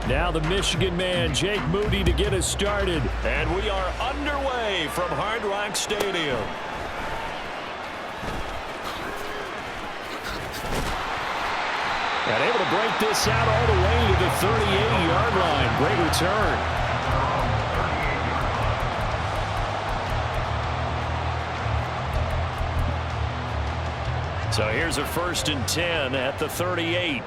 Now the Michigan man, Jake Moody, to get us started. And we are underway from Hard Rock Stadium. And able to break this out all the way to the 38-yard line. Great return. So here's a 1st and 10 at the 38.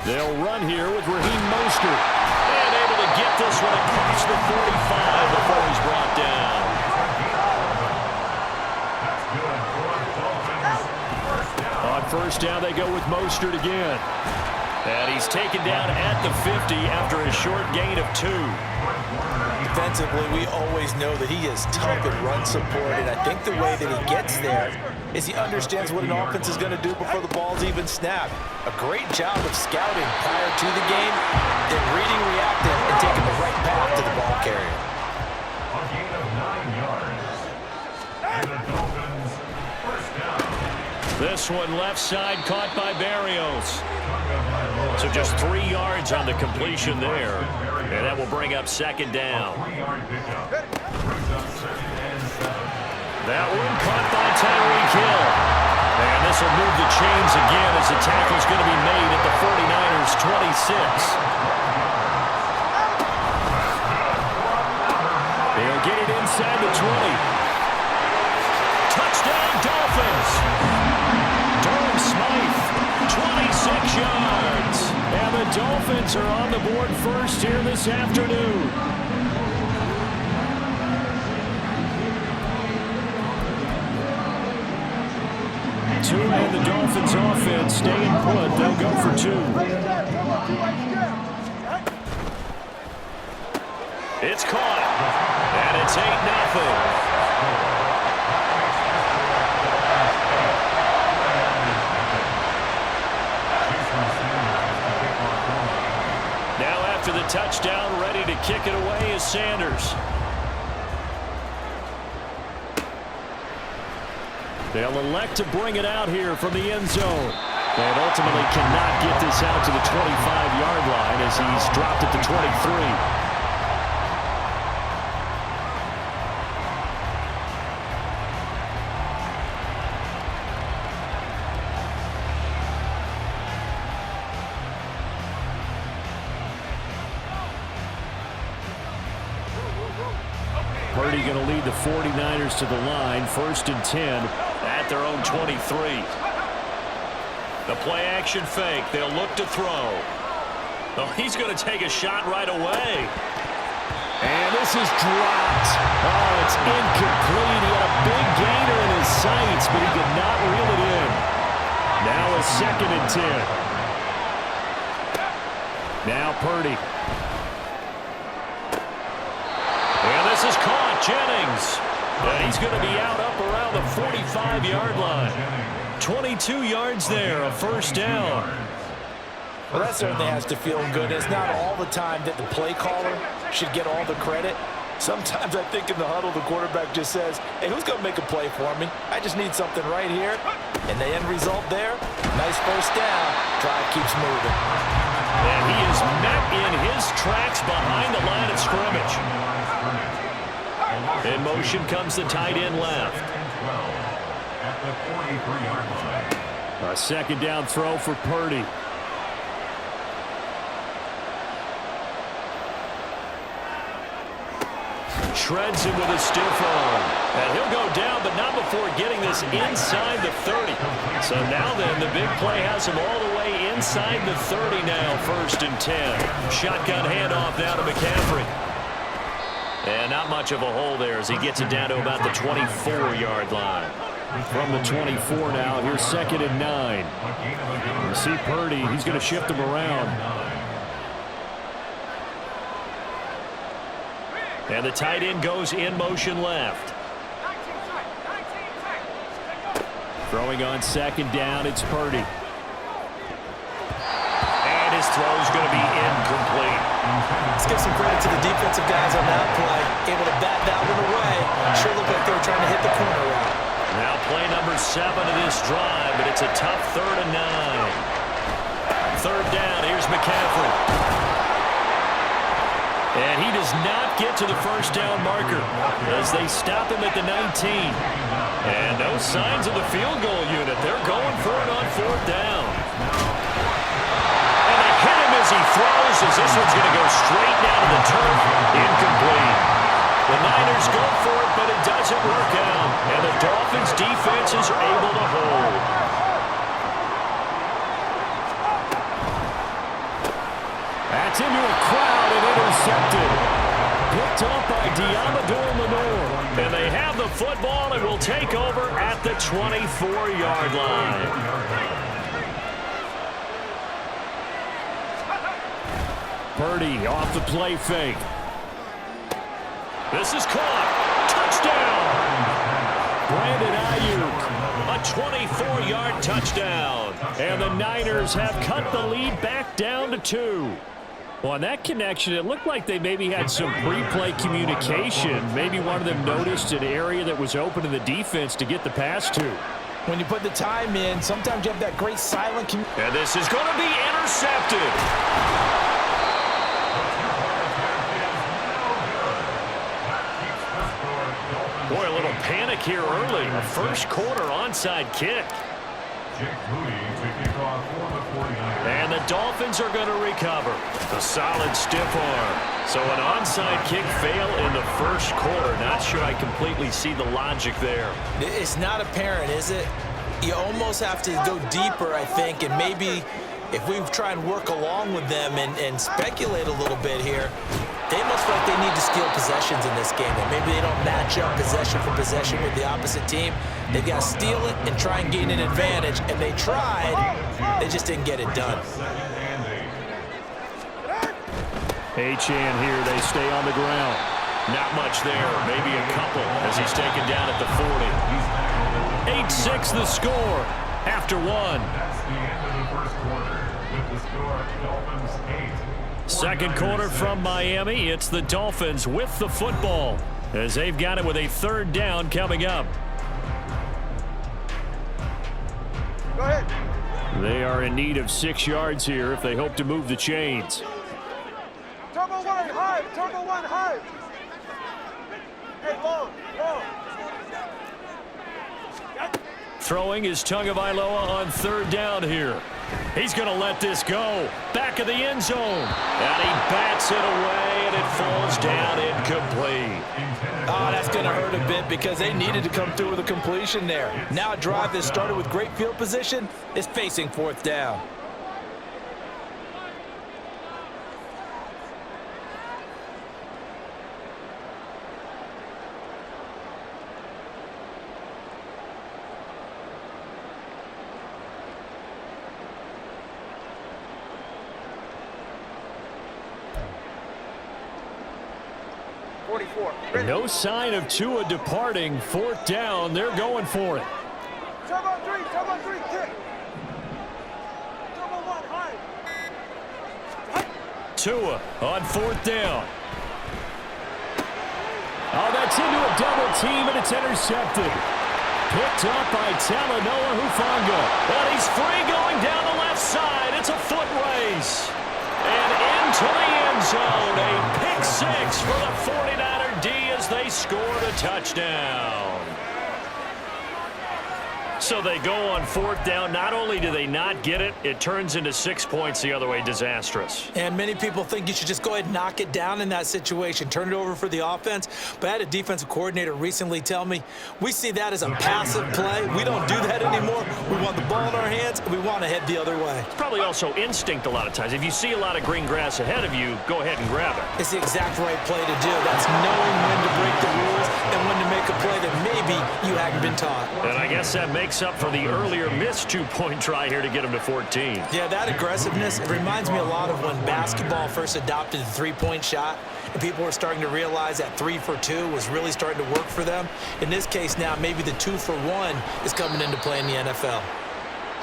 They'll run here with Raheem Mostert. And able to get this one across the 45 before he's brought down. On 1st down, they go with Mostert again. And he's taken down at the 50 after a short gain of 2. Defensively, we always know that he is tough and run support, and I think the way that he gets there is he understands what an offense is going to do before the ball's even snapped. A great job of scouting prior to the game, then reading, reacting, and taking the right path to the ball carrier. A gain of 9 yards. And the Dolphins, 1st down. This one left side caught by Barrios. So just 3 yards on the completion there. And that will bring up 2nd down. That one caught by Tyreek Hill. And this will move the chains again as the tackle is going to be made at the 49ers' 26. They'll get it inside the 20. Touchdown, Dolphins. Durham Smythe, 26 yards. And the Dolphins are on the board first here this afternoon. And the Dolphins offense staying put. They'll go for 2. It's caught. And it's 8-0. After the touchdown, ready to kick it away is Sanders. They'll elect to bring it out here from the end zone. And ultimately cannot get this out to the 25-yard line as he's dropped at the 23. Purdy going to lead the 49ers to the line. 1st and 10 at their own 23. The play action fake. They'll look to throw. Oh, he's going to take a shot right away. And this is dropped. Oh, it's incomplete. He had a big gainer in his sights, but he could not reel it in. Now a 2nd and 10. Now Purdy. And this is caught. Jennings. And he's going to be out up around the 45-yard line. 22 yards there, a 1st down. Well, that certainly has to feel good. It's not all the time that the play caller should get all the credit. Sometimes I think in the huddle, the quarterback just says, hey, who's going to make a play for me? I just need something right here. And the end result there, nice 1st down. Drive keeps moving. And he is met in his tracks behind the line of scrimmage. In motion comes the tight end left. A 2nd down throw for Purdy. Shreds him with a stiff arm. And he'll go down, but not before getting this inside the 30. So now then, the big play has him all the way inside the 30 now, 1st and 10. Shotgun handoff now to McCaffrey. And not much of a hole there as he gets it down to about the 24-yard line. From the 24 now, here's 2nd and 9. You see Purdy, he's going to shift him around. And the tight end goes in motion left. Throwing on 2nd down, it's Purdy. And his throw's going to be incomplete. Let's give some credit to the defensive guys on that play. Able to bat that one away. Sure looked like they were trying to hit the corner route. Now play number 7 of this drive, but it's a tough 3rd and 9. third down. Here's McCaffrey. And he does not get to the first down marker as they stop him at the 19. And no signs of the field goal unit. They're going for it on fourth down. And they hit him as he throws, as this one's going to go straight down to the turf. Incomplete. The Niners go for it, but it doesn't work out. And the Dolphins' defense is able to hold. That's into a crowd and intercepted. Picked up by Diamador Lenore. And they have the football and will take over at the 24-yard line. Purdy off the play fake. This is caught. Touchdown. Brandon Ayuk. A 24-yard touchdown. And the Niners have cut the lead back down to 2. Well, on that connection, it looked like they maybe had some pre-play communication. Maybe one of them noticed an area that was open in the defense to get the pass to. When you put the time in, sometimes you have that great silent communication. And this is going to be intercepted. Boy, a little panic here early. A first quarter onside kick. And the Dolphins are going to recover. A solid stiff arm. So an onside kick fail in the first quarter. Not sure I completely see the logic there. It's not apparent, is it? You almost have to go deeper, I think, and maybe if we try and work along with them and speculate a little bit here, they must feel like they need to steal possessions in this game. That maybe they don't match up possession for possession with the opposite team. They've got to steal it and try and gain an advantage. And they tried. They just didn't get it done. Achane here. They stay on the ground. Not much there. Maybe a couple as he's taken down at the 40. 8-6 the score after one. That's the end of the first quarter with the score Dolphins 8. Second quarter from Miami. It's the Dolphins with the football as they've got it with a third down coming up. Go ahead. They are in need of 6 yards here if they hope to move the chains. Turbo one high. Turbo one high. Hey, low. Throwing is Tagovailoa on third down here. He's going to let this go. Back of the end zone. And he bats it away, and it falls down incomplete. Oh, that's going to hurt a bit because they needed to come through with a completion there. Now a drive that started with great field position is facing fourth down. No sign of Tua departing. Fourth down. They're going for it. Turbo three, kick. Turbo one high. Tua on fourth down. Oh, that's into a double team, and it's intercepted. Picked up by Talanoa Hufanga. And he's free going down the left side. It's a foot race. And into the end zone. A pick six for the 49er D as they scored a touchdown. So they go on fourth down. Not only do they not get it, it turns into 6 points the other way. Disastrous. And many people think you should just go ahead and knock it down in that situation. Turn it over for the offense. But I had a defensive coordinator recently tell me, we see that as a passive play. We don't do that anymore. We want the ball in our hands, and we want to head the other way. It's probably also instinct a lot of times. If you see a lot of green grass ahead of you, go ahead and grab it. It's the exact right play to do. That's knowing when to break the rules and when to make a play that maybe you hadn't been taught. And I guess that makes up for the earlier missed two-point try here to get him to 14. Yeah, that aggressiveness, it reminds me a lot of when basketball first adopted the three-point shot, and people were starting to realize that 3 for 2 was really starting to work for them. In this case now, maybe the 2 for 1 is coming into play in the NFL.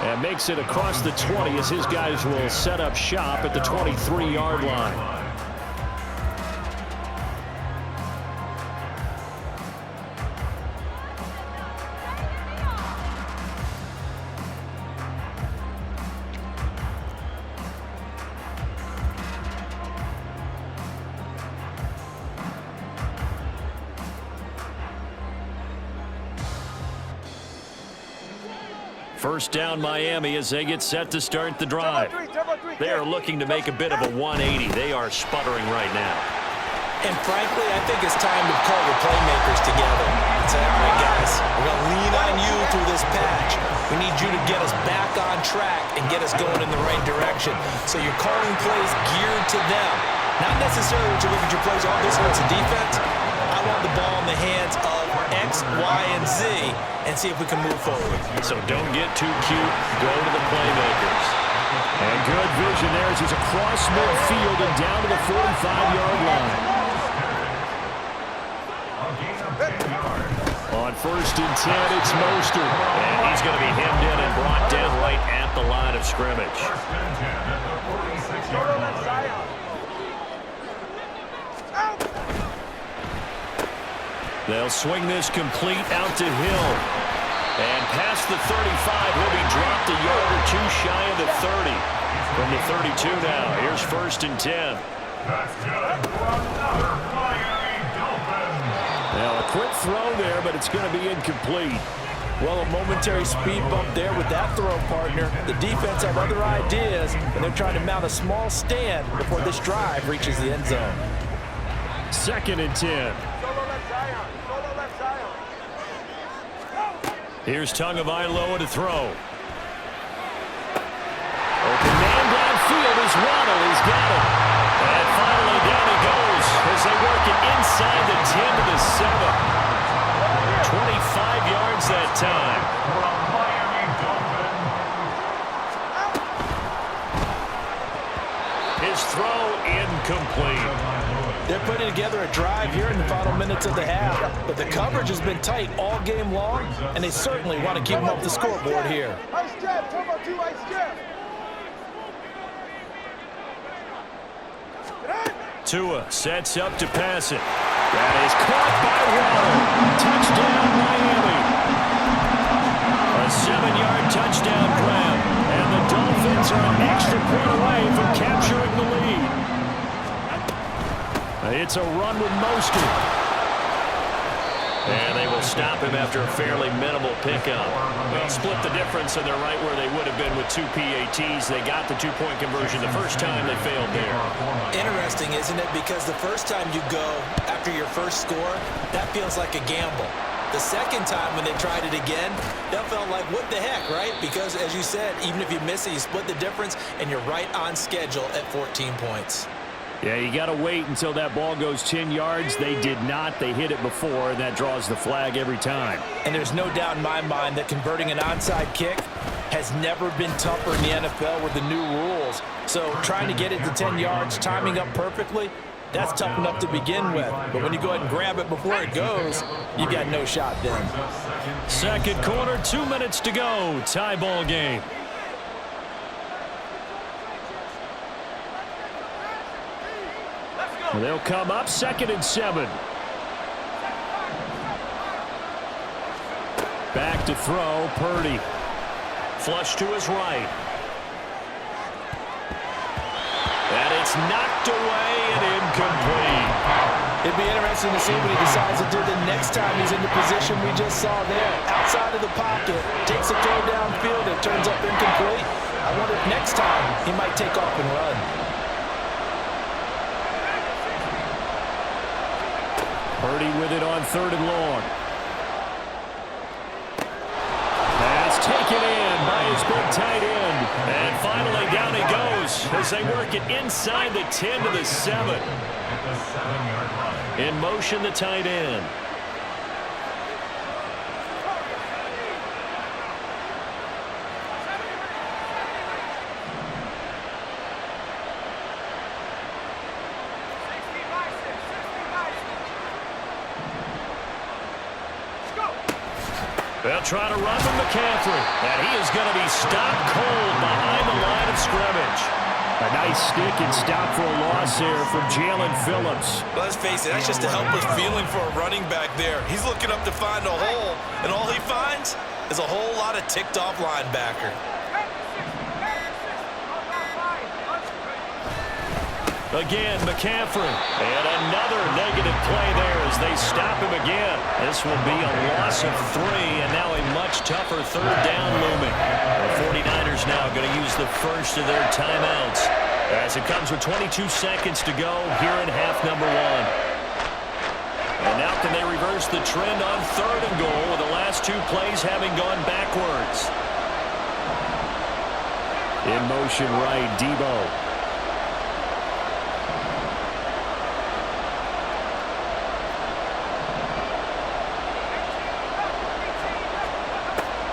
And makes it across the 20 as his guys will set up shop at the 23-yard line. First down Miami as they get set to start the drive. They are looking to make a bit of a 180. They are sputtering right now. And frankly, I think it's time to call the playmakers together and say, all right, guys, we're going to lean on you through this patch. We need you to get us back on track and get us going in the right direction. So you're calling plays geared to them. Not necessarily what you look at your plays, oh, this hurts the defense. I want the ball in the hands of X, Y, and Z and see if we can move forward. So don't get too cute. Go to the playmakers. And good vision there as he's across midfield and down to the 45-yard line. On 1st and 10, it's Mostert. And he's going to be hemmed in and brought down right at the line of scrimmage. They'll swing this complete out to Hill. And past the 35, he'll be dropped a yard or two shy of the 30. From the 32 now, here's 1st and 10. Now a quick throw there, but it's going to be incomplete. Well, a momentary speed bump there with that throw, partner. The defense have other ideas, and they're trying to mount a small stand before this drive reaches the end zone. 2nd and 10. Here's Tagovailoa to throw. Open man downfield is Waddle. He's got it. And finally down he goes as they work it inside the 10 to the 7. 25 yards that time. His throw incomplete. They're putting together a drive here in the final minutes of the half, but the coverage has been tight all game long, and they certainly want to keep them off the scoreboard here. Tua sets up to pass it. That is caught by Waddle. Touchdown, Miami. A 7-yard touchdown grab, and the Dolphins are an extra point away from capturing the lead. It's a run with Mostert. And they will stop him after a fairly minimal pickup. They'll split the difference, and they're right where they would have been with 2 PATs. They got the 2-point conversion the first time. They failed there. Interesting, isn't it? Because the first time you go after your first score, that feels like a gamble. The second time when they tried it again, that felt like, what the heck, right? Because, as you said, even if you miss it, you split the difference, and you're right on schedule at 14 points. Yeah, you got to wait until that ball goes 10 yards. They did not. They hit it before, and that draws the flag every time. And there's no doubt in my mind that converting an onside kick has never been tougher in the NFL with the new rules. So trying to get it to 10 yards, timing up perfectly, that's tough enough to begin with. But when you go ahead and grab it before it goes, you've got no shot then. Second quarter, 2 minutes to go. Tie ball game. They'll come up 2nd and 7. Back to throw, Purdy. Flush to his right. And it's knocked away and incomplete. It'd be interesting to see what he decides to do the next time he's in the position we just saw there. Outside of the pocket, takes a throw downfield, it turns up incomplete. I wonder if next time he might take off and run. Purdy with it on 3rd and long. Pass taken in by his big tight end. And finally down he goes as they work it inside the 10 to the 7. In motion, the tight end. They'll try to run from McCaffrey, and he is going to be stopped cold behind the line of scrimmage. A nice stick and stop for a loss here from Jalen Phillips. Let's face it, that's just a helpless feeling for a running back there. He's looking up to find a hole, and all he finds is a whole lot of ticked-off linebacker. Again, McCaffrey. And another negative play there as they stop him again. This will be a loss of 3, and now a much much tougher third down looming. The 49ers now going to use the first of their timeouts as it comes with 22 seconds to go here in half number one. And now can they reverse the trend on third and goal with the last two plays having gone backwards? In motion right, Debo.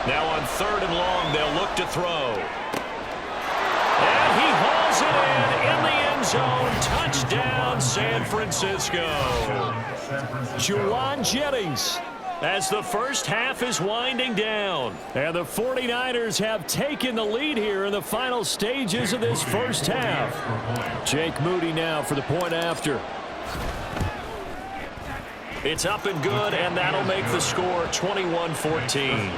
Now on third and long, they'll look to throw. And he hauls it in the end zone. Touchdown, San Francisco. Juwan Jennings as the first half is winding down. And the 49ers have taken the lead here in the final stages of this first half. Jake Moody now for the point after. It's up and good, and that'll make the score 21-14.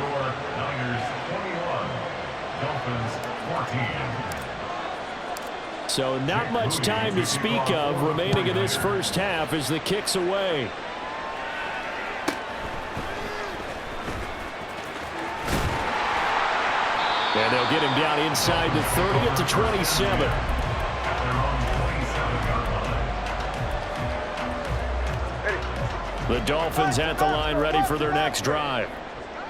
So not much time to speak of remaining in this first half as the kick's away. And they'll get him down inside the 30 at the 27. The Dolphins at the line ready for their next drive.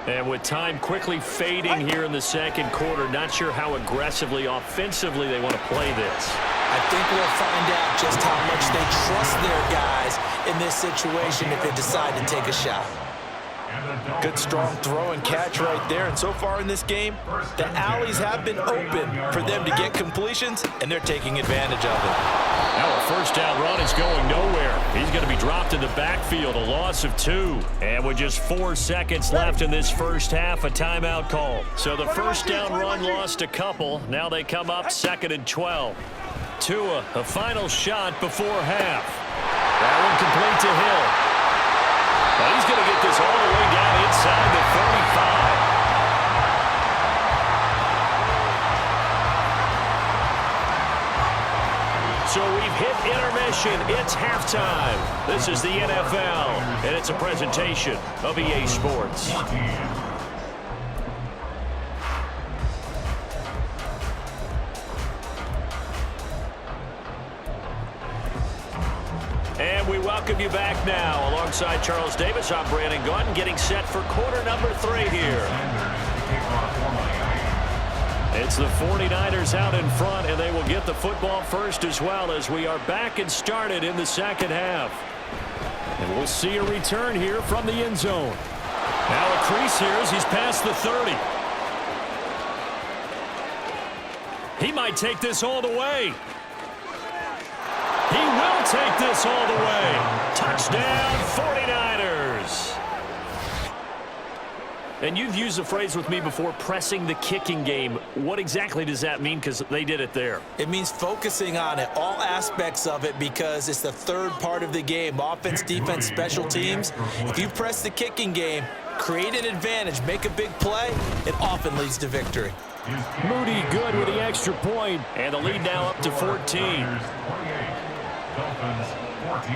And with time quickly fading here in the second quarter, not sure how aggressively, offensively they want to play this. I think we'll find out just how much they trust their guys in this situation if they decide to take a shot. Good strong throw and catch right there. And so far in this game, the alleys have been open for them to get completions, and they're taking advantage of it. Now a first down run is going nowhere. He's going to be dropped in the backfield, a loss of 2. And with just 4 seconds left in this first half, a timeout call. So the first down run lost a couple. Now they come up 2nd and 12. Tua, a final shot before half. That one complete to Hill. Well, he's going to get this all the way down inside the 35. So we've hit intermission. It's halftime. This is the NFL, and it's a presentation of EA Sports. And we welcome you back now. Alongside Charles Davis, I'm Brandon Gordon, getting set for quarter number 3 here. It's the 49ers out in front, and they will get the football first as well as we are back and started in the second half. And we'll see a return here from the end zone. Now a crease here as he's past the 30. He might take this all the way. He will take this all the way. Touchdown, 49ers. And you've used the phrase with me before, pressing the kicking game. What exactly does that mean? Because they did it there. It means focusing on it, all aspects of it, because it's the third part of the game. Offense, defense, special teams. If you press the kicking game, create an advantage, make a big play, it often leads to victory. Moody good with the extra point, and the lead now up to 14. Dolphins 14.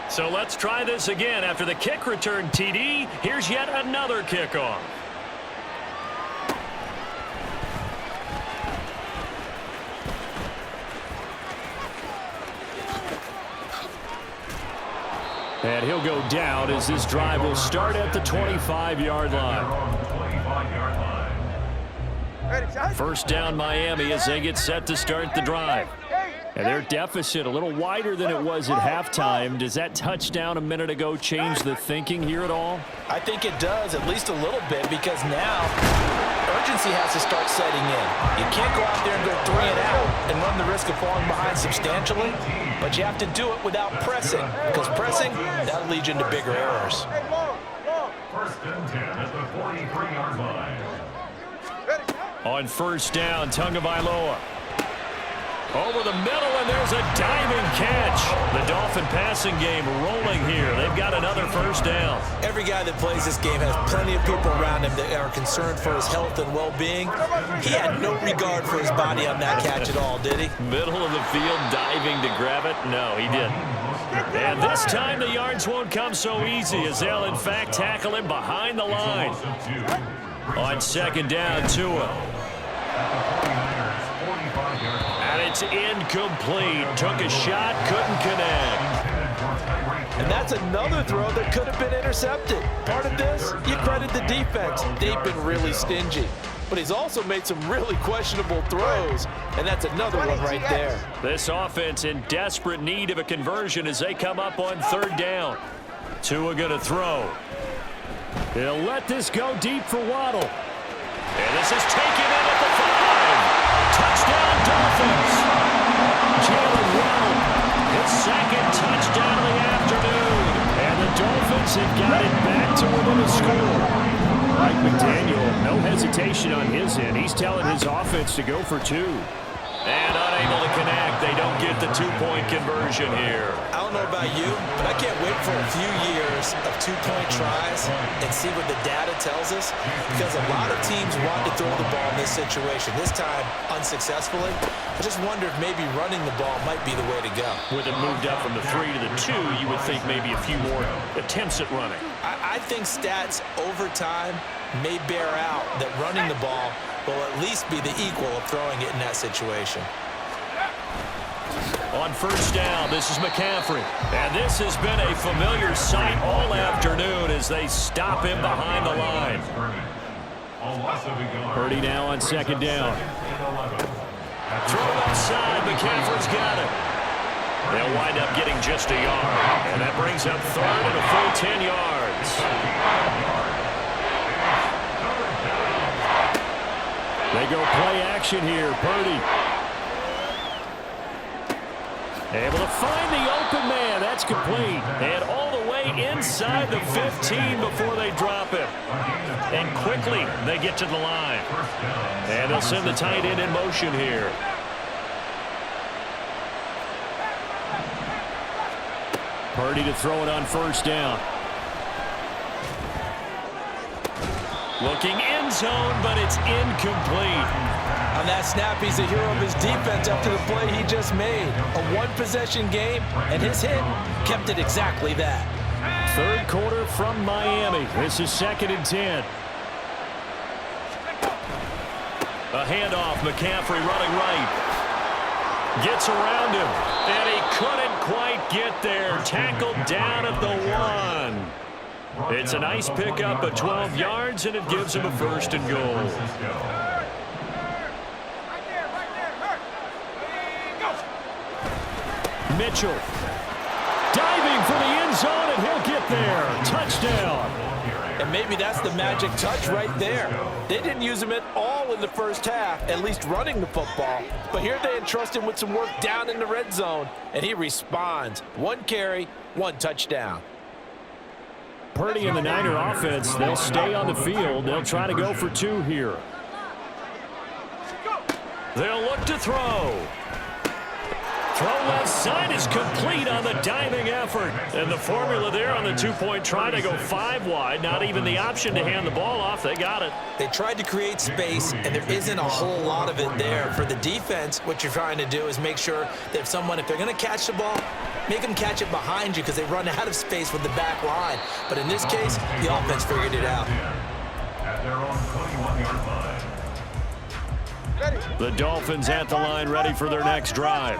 So let's try this again. After the kick return, TD, here's yet another kickoff. And he'll go down as this drive will start at the 25-yard line. First down Miami as they get set to start the drive. And their deficit a little wider than it was at halftime. Does that touchdown a minute ago change the thinking here at all? I think it does, at least a little bit, because now urgency has to start setting in. You can't go out there and go 3 and out and run the risk of falling behind substantially, but you have to do it without pressing, because pressing, that'll lead you into bigger errors. First and 10 at the 43-yard line. On first down, Tagovailoa. Over the middle, and there's a diving catch. The Dolphin passing game rolling here. They've got another first down. Every guy that plays this game has plenty of people around him that are concerned for his health and well-being. He had no regard for his body on that catch at all, did he? Middle of the field, diving to grab it? No, he didn't. And this time the yards won't come so easy as they'll in fact tackle him behind the line. On second down, Tua. And it's incomplete. Took a shot, couldn't connect. And that's another throw that could have been intercepted. Part of this, you credit the defense. They've been really stingy. But he's also made some really questionable throws, and that's another one right there. This offense in desperate need of a conversion as they come up on third down. Tua going to throw. He'll let this go deep for Waddle. And this is taken in at the 5. Touchdown, Dolphins. Jalen Waddle, his second touchdown of the afternoon. And the Dolphins have got it back to within a score. Mike McDaniel, no hesitation on his end. He's telling his offense to go for 2. And unable to connect. They don't get the 2-point conversion here. I don't know about you, but I can't wait for a few years of 2-point tries and see what the data tells us. Because a lot of teams want to throw the ball in this situation. This time, unsuccessfully. I just wonder if maybe running the ball might be the way to go. With it moved up from the 3 to the 2, you would think maybe a few more attempts at running. I think stats over time may bear out that running the ball will at least be the equal of throwing it in that situation. On first down, this is McCaffrey. And this has been a familiar sight all afternoon as they stop him behind the line. Purdy now on second down. Throw outside, McCaffrey's got it. They'll wind up getting just a yard. And that brings up third and a full 10 yards. They go play action here. Purdy. Able to find the open man. That's complete. And all the way inside the 15 before they drop him. And quickly they get to the line. And they'll send the tight end in motion here. Purdy to throw it on first down. Looking end zone, but it's incomplete. On that snap, he's a hero of his defense after the play he just made. A one-possession game, and his hit kept it exactly that. Third quarter from Miami. This is 2nd and 10. A handoff, McCaffrey running right. Gets around him, and he couldn't quite get there. Tackled down at the 1. It's a nice pickup of 12 yards, and it gives him a first and goal. Mitchell diving for the end zone, and he'll get there. Touchdown. And maybe that's the magic touch right there. They didn't use him at all in the first half, at least running the football. But here they entrust him with some work down in the red zone, and he responds. 1 carry, 1 touchdown. Purdy and the Niner offense, they'll stay on the field. They'll try to go for 2 here. They'll look to throw. Throw left side is complete on the diving effort. And the formula there on the 2-point try to go 5 wide. Not even the option to hand the ball off. They got it. They tried to create space, and there isn't a whole lot of it there. For the defense, what you're trying to do is make sure that if they're going to catch the ball, make them catch it behind you because they run out of space with the back line. But in this case, the offense figured it out. At their own 21-yard line. The Dolphins at the line, ready for their next drive.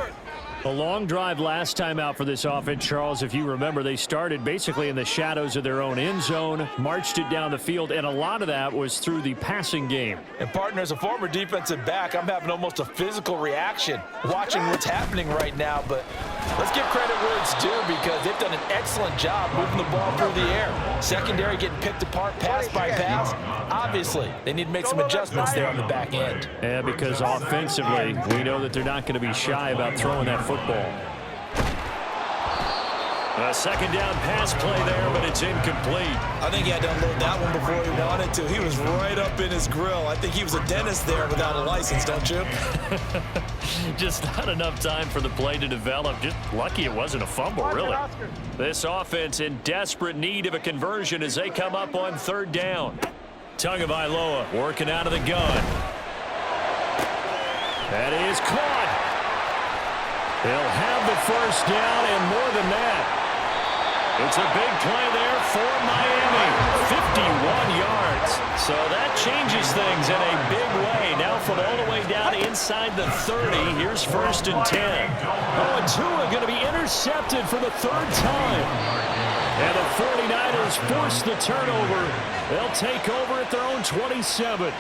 A long drive last time out for this offense, Charles. If you remember, they started basically in the shadows of their own end zone, marched it down the field, and a lot of that was through the passing game. And, partner, as a former defensive back, I'm having almost a physical reaction watching what's happening right now. But let's give credit where it's due because they've done an excellent job moving the ball through the air. Secondary getting picked apart pass by pass. Obviously, they need to make some adjustments there on the back end. Yeah, because offensively, we know that they're not going to be shy about throwing that football. A second down pass play there, but it's incomplete. I think he had to unload that one before he wanted to. He was right up in his grill. I think he was a dentist there without a license, don't you? Just not enough time for the play to develop. Just lucky it wasn't a fumble, really. This offense in desperate need of a conversion as they come up on third down. Tagovailoa working out of the gun. That is caught. He'll have the first down and more than that. It's a big play there for Miami. 51 yards. So that changes things in a big way. Now from all the way down inside the 30, here's 1st and 10. Oh, and Tua going to be intercepted for the 3rd time. And the 49ers force the turnover. They'll take over at their own 27.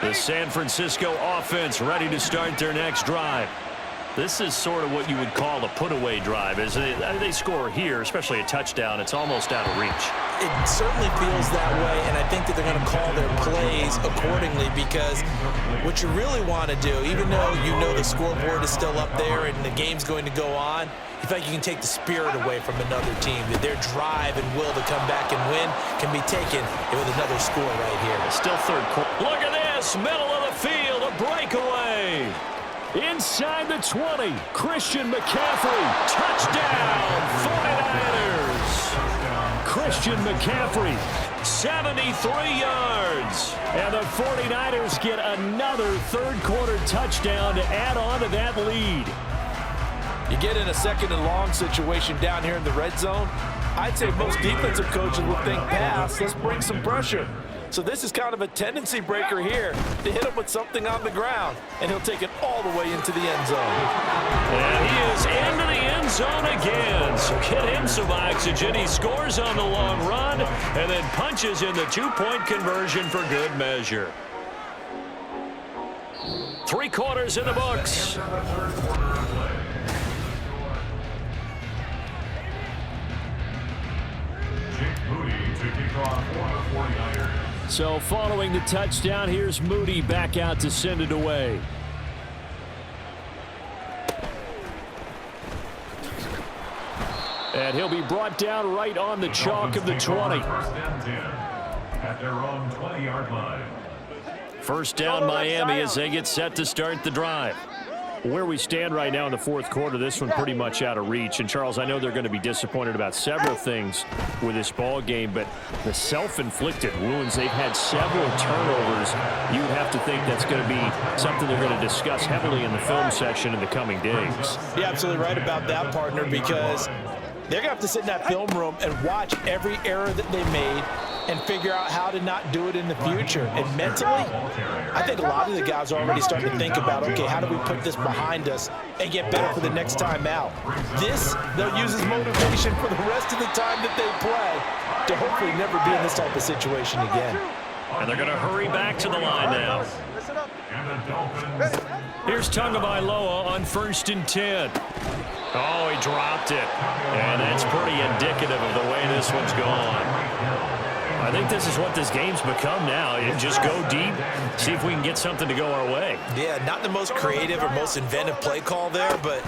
The San Francisco offense ready to start their next drive. This is sort of what you would call a put-away drive. As they score here, especially a touchdown, it's almost out of reach. It certainly feels that way, and I think that they're going to call their plays accordingly, because what you really want to do, even though you know the scoreboard is still up there and the game's going to go on, you feel like you can take the spirit away from another team, that their drive and will to come back and win can be taken with another score right here. Still 3rd quarter. Look at this, middle of the field, a breakaway. Inside the 20, Christian McCaffrey, touchdown, 49ers. Christian McCaffrey, 73 yards. And the 49ers get another 3rd quarter touchdown to add on to that lead. You get in a 2nd and long situation down here in the red zone, I'd say most defensive coaches will think pass, let's bring some pressure. So this is kind of a tendency breaker here to hit him with something on the ground, and he'll take it all the way into the end zone. And he is into the end zone again. So get him some oxygen. He scores on the long run and then punches in the 2-point conversion for good measure. 3 quarters in the books. So following the touchdown, here's Moody back out to send it away. And he'll be brought down right on the chalk of the 20. At their own 20-yard line. First down Miami as they get set to start the drive. Where we stand right now in the 4th quarter, this one pretty much out of reach. And, Charles, I know they're going to be disappointed about several things with this ball game, but the self-inflicted wounds, they've had several turnovers. You would have to think that's going to be something they're going to discuss heavily in the film section in the coming days. You're absolutely right about that, partner, because they're going to have to sit in that film room and watch every error that they made and figure out how to not do it in the future. And mentally, I think a lot of the guys are already starting to think about, okay, how do we put this behind us and get better for the next time out? This, they'll use as motivation for the rest of the time that they play to hopefully never be in this type of situation again. And they're going to hurry back to the line now. Here's Tagovailoa on 1st and 10. Oh, he dropped it. And that's pretty indicative of the way this one's gone. I think this is what this game's become now. You just go deep, see if we can get something to go our way. Yeah, not the most creative or most inventive play call there, but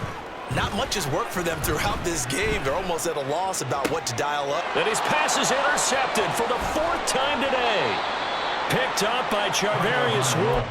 not much has worked for them throughout this game. They're almost at a loss about what to dial up. And his pass is intercepted for the 4th time today. Picked up by Charvarius Ward.